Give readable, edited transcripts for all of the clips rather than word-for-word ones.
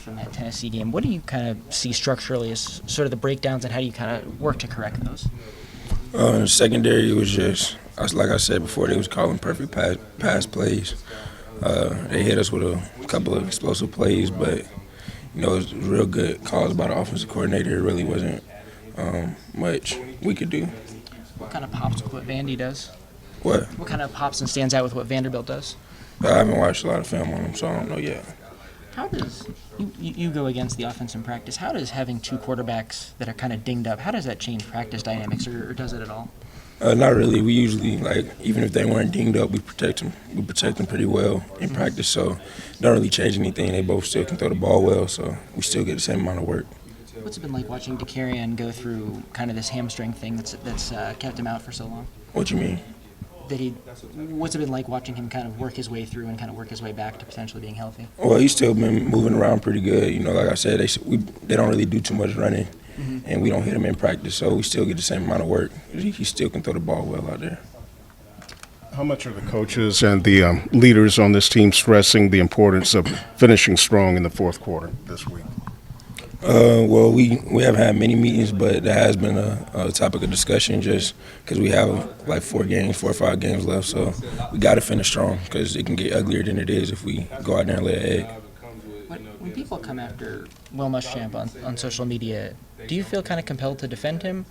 from that Tennessee game. What do you kind of see structurally as sort of the breakdowns, and how do you kind of work to correct those? In the secondary, it was just, like I said before, they was calling perfect pass plays. They hit us with a couple of explosive plays, but it was real good calls by the offensive coordinator. It really wasn't much we could do. What kind of pops with what Vandy does? What? What kind of pops and stands out with what Vanderbilt does? I haven't watched a lot of film on them, so I don't know yet. How does you go against the offense in practice? How does having two quarterbacks that are kind of dinged up, how does that change practice dynamics, or does it at all? Not really. We usually, even if they weren't dinged up, we protect them. We protect them pretty well in practice, so it don't really change anything. They both still can throw the ball well, so we still get the same amount of work. What's it been like watching DeCarrion go through kind of this hamstring thing that's kept him out for so long? What you mean? What's it been like watching him kind of work his way through and kind of work his way back to potentially being healthy? Well, he's still been moving around pretty good. Like I said, they don't really do too much running, and we don't hit him in practice, so we still get the same amount of work. He still can throw the ball well out there. How much are the coaches and the leaders on this team stressing the importance of finishing strong in the fourth quarter this week? Well, we haven't had many meetings, but there has been a topic of discussion just because we have like 4 or 5 games left. So we got to finish strong because it can get uglier than it is if we go out there and lay an egg. When people come after Will Muschamp on social media, do you feel kind of compelled to defend him?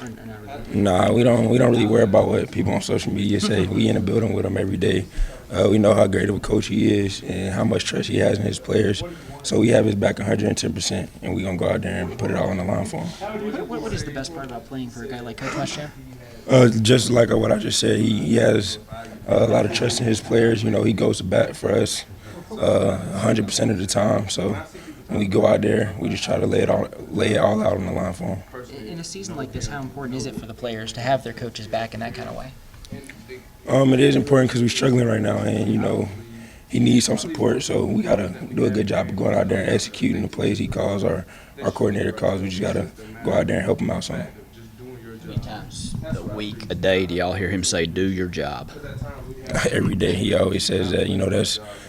Or not really? Nah, we don't really worry about what people on social media say. We in the building with him every day. We know how great of a coach he is and how much trust he has in his players. So we have his back 110%, and we're going to go out there and put it all on the line for him. What is the best part about playing for a guy like Coach Muschamp? Just like what I just said, he has a lot of trust in his players. He goes to bat for us 100% of the time. So when we go out there, we just try to lay it all out on the line for him. In a season like this, how important is it for the players to have their coaches back in that kind of way? It is important because we're struggling right now, and he needs some support. So we got to do a good job of going out there and executing the plays he calls, our coordinator calls. We just got to go out there and help him out some. How many times a week, a day, do y'all hear him say, "Do your job"? Every day he always says that.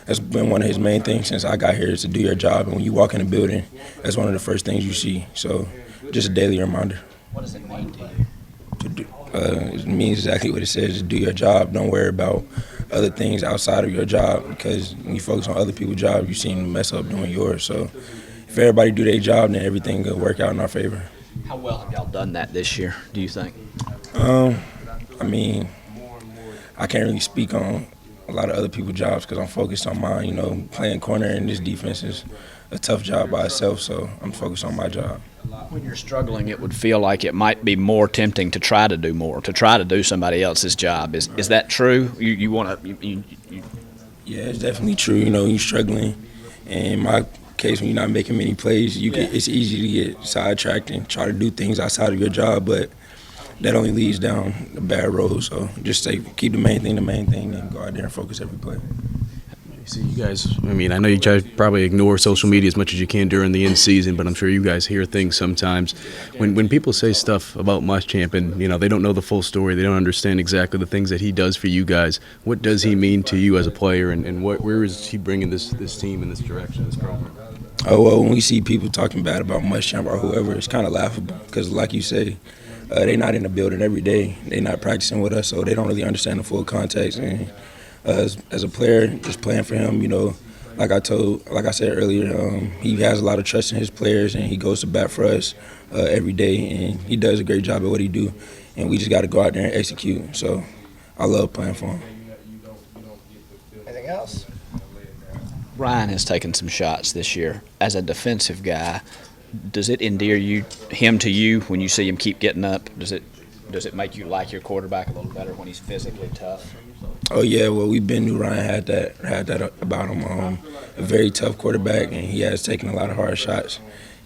That's been one of his main things since I got here is to do your job. And when you walk in the building, that's one of the first things you see. So just a daily reminder. What does it mean to you? It means exactly what it says, to do your job. Don't worry about other things outside of your job, because when you focus on other people's jobs, you seem to mess up doing yours. So if everybody do their job, then everything will work out in our favor. How well have y'all done that this year, do you think? I can't really speak on a lot of other people's jobs because I'm focused on mine. Playing corner in this defense is a tough job by itself, so I'm focused on my job. When you're struggling, it would feel like it might be more tempting to try to do more, to try to do somebody else's job. Is that true? You want to? Yeah, it's definitely true. You're struggling. And in my case, when you're not making many plays, it's easy to get sidetracked and try to do things outside of your job, but that only leads down a bad road. So just keep the main thing, and go out there and focus every play. See, you guys, I know you guys probably ignore social media as much as you can during the in-season, but I'm sure you guys hear things sometimes. When people say stuff about Muschamp and, they don't know the full story, they don't understand exactly the things that he does for you guys, what does he mean to you as a player, and where is he bringing this team in this direction, this program? Well, when we see people talking bad about Muschamp or whoever, it's kind of laughable because, like you say, they're not in the building every day. They're not practicing with us, so they don't really understand the full context. And as a player, just playing for him, like I said earlier, he has a lot of trust in his players, and he goes to bat for us every day, and he does a great job at what he do. And we just got to go out there and execute. So I love playing for him. Anything else? Ryan has taken some shots this year. As a defensive guy, does it endear him to you when you see him keep getting up? Does it make you like your quarterback a little better when he's physically tough? Oh yeah, well we knew Ryan had that about him. A very tough quarterback, and he has taken a lot of hard shots.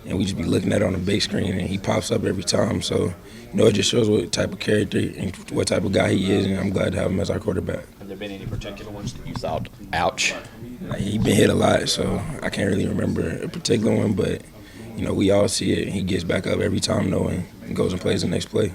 And we just be looking at it on the big screen, and he pops up every time. So it just shows what type of character and what type of guy he is, and I'm glad to have him as our quarterback. Have there been any particular ones that you thought, ouch? He's been hit a lot, so I can't really remember a particular one, but we all see it. He gets back up every time, and goes and plays the next play.